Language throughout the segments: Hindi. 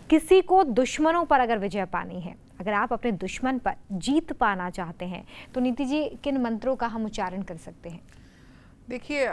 किसी को दुश्मनों पर अगर विजय पानी है, अगर आप अपने दुश्मन पर जीत पाना चाहते हैं, तो नीति जी किन मंत्रों का हम उच्चारण कर सकते हैं? देखिए,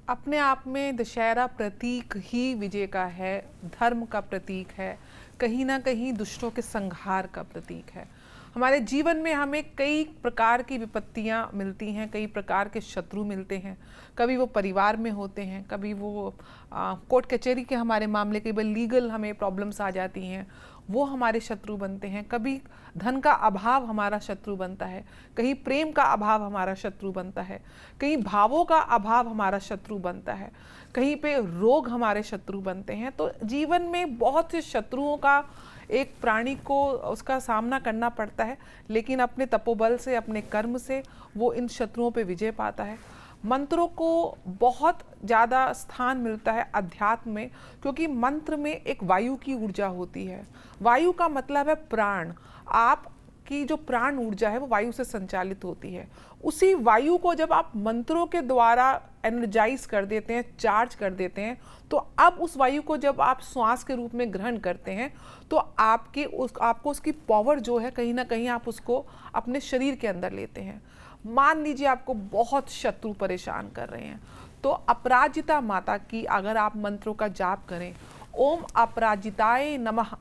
अपने आप में दशहरा प्रतीक ही विजय का है, धर्म का प्रतीक है, कहीं ना कहीं दुष्टों के संहार का प्रतीक है। हमारे जीवन में हमें कई प्रकार की विपत्तियां मिलती हैं, कई प्रकार के शत्रु मिलते हैं। कभी वो परिवार में होते हैं, कभी वो कोर्ट कचहरी के हमारे मामले, कई बार लीगल हमें प्रॉब्लम्स आ जाती हैं, वो हमारे शत्रु बनते हैं। कभी धन का अभाव हमारा शत्रु बनता है, कहीं प्रेम का अभाव हमारा शत्रु बनता है, कहीं भावों का अभाव हमारा शत्रु बनता है, कहीं पे रोग हमारे शत्रु बनते हैं। तो जीवन में बहुत से शत्रुओं का एक प्राणी को उसका सामना करना पड़ता है, लेकिन अपने तपोबल से, अपने कर्म से वो इन शत्रुओं पे विजय पाता है। मंत्रों को बहुत ज़्यादा स्थान मिलता है अध्यात्म में, क्योंकि मंत्र में एक वायु की ऊर्जा होती है। वायु का मतलब है प्राण। आपकी जो प्राण ऊर्जा है वो वायु से संचालित होती है। उसी वायु को जब आप मंत्रों के द्वारा एनर्जाइज कर देते हैं, चार्ज कर देते हैं, तो अब उस वायु को जब आप श्वास के रूप में ग्रहण करते हैं, तो आपको उसकी पावर जो है, कहीं ना कहीं आप उसको अपने शरीर के अंदर लेते हैं। मान लीजिए आपको बहुत शत्रु परेशान कर रहे हैं, तो अपराजिता माता की अगर आप मंत्रों का जाप करें, ओम अपराजिताय नमः,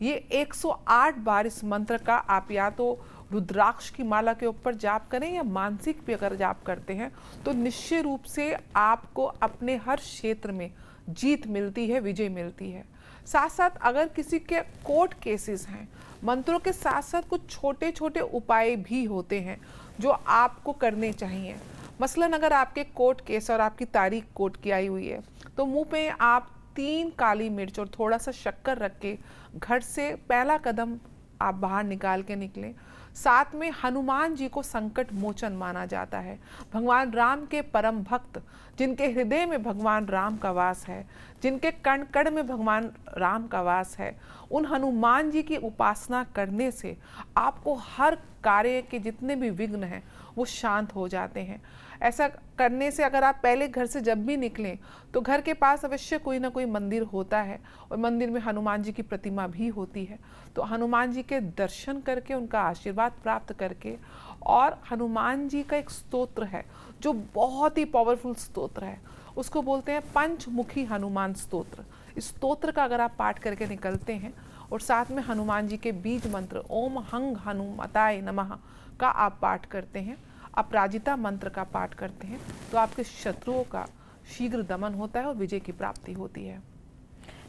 ये 108 बार इस मंत्र का आप या तो रुद्राक्ष की माला के ऊपर जाप करें या मानसिक भी अगर जाप करते हैं, तो निश्चय रूप से आपको अपने हर क्षेत्र में जीत मिलती है, विजय मिलती है। साथ साथ अगर किसी के कोर्ट केसेस हैं, मंत्रों के साथ साथ कुछ छोटे छोटे उपाय भी होते हैं जो आपको करने चाहिए। मसलन अगर आपके कोर्ट केस और आपकी तारीख कोर्ट की आई हुई है, तो मुंह पे आप 3 काली मिर्च और थोड़ा सा शक्कर रख के घर से पहला कदम आप बाहर निकाल के निकलें। साथ में हनुमान जी को संकट मोचन माना जाता है, भगवान राम के परम भक्त, जिनके हृदय में भगवान राम का वास है, जिनके कण कण में भगवान राम का वास है, उन हनुमान जी की उपासना करने से आपको हर कार्य के जितने भी विघ्न हैं वो शांत हो जाते हैं। ऐसा करने से अगर आप पहले घर से जब भी निकलें, तो घर के पास अवश्य कोई ना कोई मंदिर होता है और मंदिर में हनुमान जी की प्रतिमा भी होती है, तो हनुमान जी के दर्शन करके, उनका आशीर्वाद प्राप्त करके, और हनुमान जी का एक स्तोत्र है जो बहुत ही पावरफुल स्तोत्र है, उसको बोलते हैं पंचमुखी हनुमान स्तोत्र। इस स्तोत्र का अगर आप पाठ करके निकलते हैं और साथ में हनुमान जी के बीज मंत्र ओम हंग हनुमताय नमः का आप पाठ करते हैं, अपराजिता मंत्र का पाठ करते हैं, तो आपके शत्रुओं का शीघ्र दमन होता है और विजय की प्राप्ति होती है।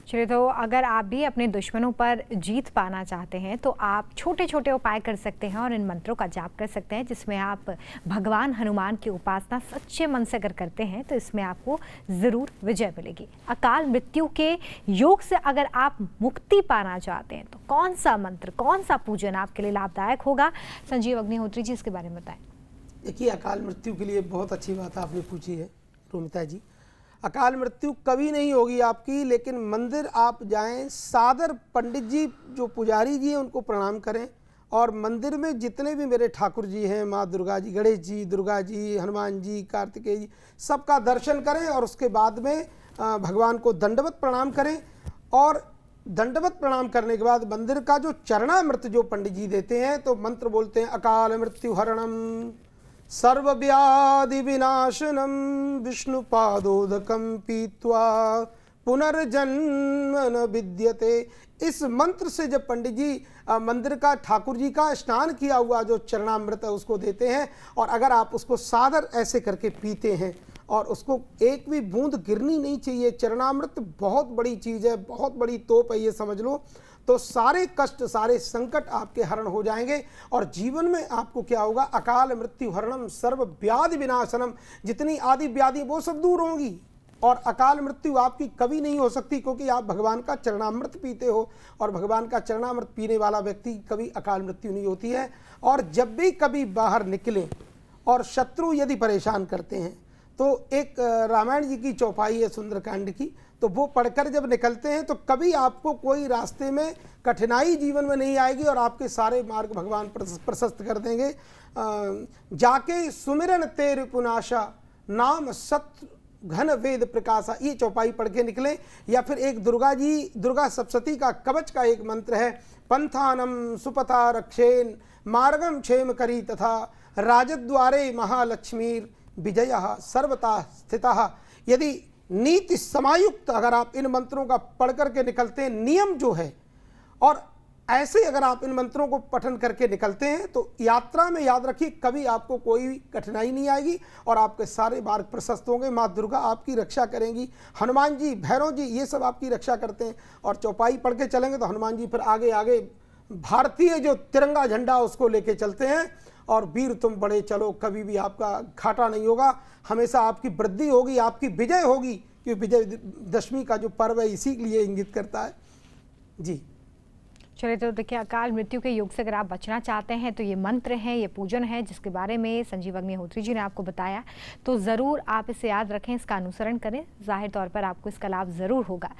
चलिए, तो अगर आप भी अपने दुश्मनों पर जीत पाना चाहते हैं, तो आप छोटे छोटे उपाय कर सकते हैं और इन मंत्रों का जाप कर सकते हैं, जिसमें आप भगवान हनुमान की उपासना सच्चे मन से अगर करते हैं, तो इसमें आपको ज़रूर विजय मिलेगी। अकाल मृत्यु के योग से अगर आप मुक्ति पाना चाहते हैं, तो कौन सा मंत्र, कौन सा पूजन आपके लिए लाभदायक होगा? संजीव अग्निहोत्री जी, इसके बारे में बताएं। देखिए, अकाल मृत्यु के लिए बहुत अच्छी बात आपने पूछी है रोमिता जी। अकाल मृत्यु कभी नहीं होगी आपकी, लेकिन मंदिर आप जाएं, सादर पंडित जी जो पुजारी जी हैं उनको प्रणाम करें, और मंदिर में जितने भी मेरे ठाकुर जी हैं, माँ दुर्गा जी, गणेश जी, दुर्गा जी, हनुमान जी, कार्तिकेय जी, सबका दर्शन करें, और उसके बाद में भगवान को दंडवत प्रणाम करें। और दंडवत प्रणाम करने के बाद मंदिर का जो चरणामृत जो पंडित जी देते हैं, तो मंत्र बोलते हैं अकाल मृत्यु हरणम सर्वव्याधि विनाशनम विष्णुपादोदकम पीत्वा पुनर्जन्म न विद्यते। इस मंत्र से जब पंडित जी मंदिर का, ठाकुर जी का स्नान किया हुआ जो चरणामृत है उसको देते हैं, और अगर आप उसको सादर ऐसे करके पीते हैं और उसको एक भी बूंद गिरनी नहीं चाहिए, चरणामृत बहुत बड़ी चीज़ है, बहुत बड़ी तोप है, ये समझ लो, तो सारे कष्ट, सारे संकट आपके हरण हो जाएंगे, और जीवन में आपको क्या होगा, अकाल मृत्यु हरणम सर्व व्याधि विनाशनम, जितनी आदि व्याधि वो सब दूर होंगी, और अकाल मृत्यु आपकी कभी नहीं हो सकती, क्योंकि आप भगवान का चरणामृत पीते हो, और भगवान का चरणामृत पीने वाला व्यक्ति कभी अकाल मृत्यु नहीं होती है। और जब भी कभी बाहर निकलें और शत्रु यदि परेशान करते हैं, तो एक रामायण जी की चौपाई है सुंदरकांड की, तो वो पढ़कर जब निकलते हैं तो कभी आपको कोई रास्ते में कठिनाई जीवन में नहीं आएगी, और आपके सारे मार्ग भगवान प्रशस्त कर देंगे। जाके सुमिरन तेरे पुनाशा नाम सत्य घन वेद प्रकाशा, ये चौपाई पढ़ के निकलें। या फिर एक दुर्गा सप्तशती का कवच का एक मंत्र है, पंथानम सुपथा रक्षेन मार्गम क्षेम करी तथा राजद्वारे महालक्ष्मीर विजयः सर्वथा स्थितः। यदि नीति समायुक्त अगर आप इन मंत्रों का पढ़ करके निकलते हैं, नियम जो है, और ऐसे अगर आप इन मंत्रों को पठन करके निकलते हैं तो यात्रा में याद रखिए कभी आपको कोई कठिनाई नहीं आएगी और आपके सारे मार्ग प्रशस्त होंगे। माँ दुर्गा आपकी रक्षा करेंगी, हनुमान जी, भैरव जी, ये सब आपकी रक्षा करते हैं। और चौपाई पढ़ के चलेंगे तो हनुमान जी फिर आगे आगे भारतीय जो तिरंगा झंडा उसको लेके चलते हैं, और वीर तुम बड़े चलो, कभी भी आपका घाटा नहीं होगा, हमेशा आपकी वृद्धि होगी, आपकी विजय होगी, क्योंकि विजयदशमी का जो पर्व है इसी के लिए इंगित करता है। जी चलिए, तो देखिए, अकाल मृत्यु के योग से अगर आप बचना चाहते हैं तो ये मंत्र है, ये पूजन है, जिसके बारे में संजीव अग्निहोत्री जी ने आपको बताया, तो ज़रूर आप इसे याद रखें, इसका अनुसरण करें। जाहिर तौर पर आपको इसका लाभ ज़रूर होगा।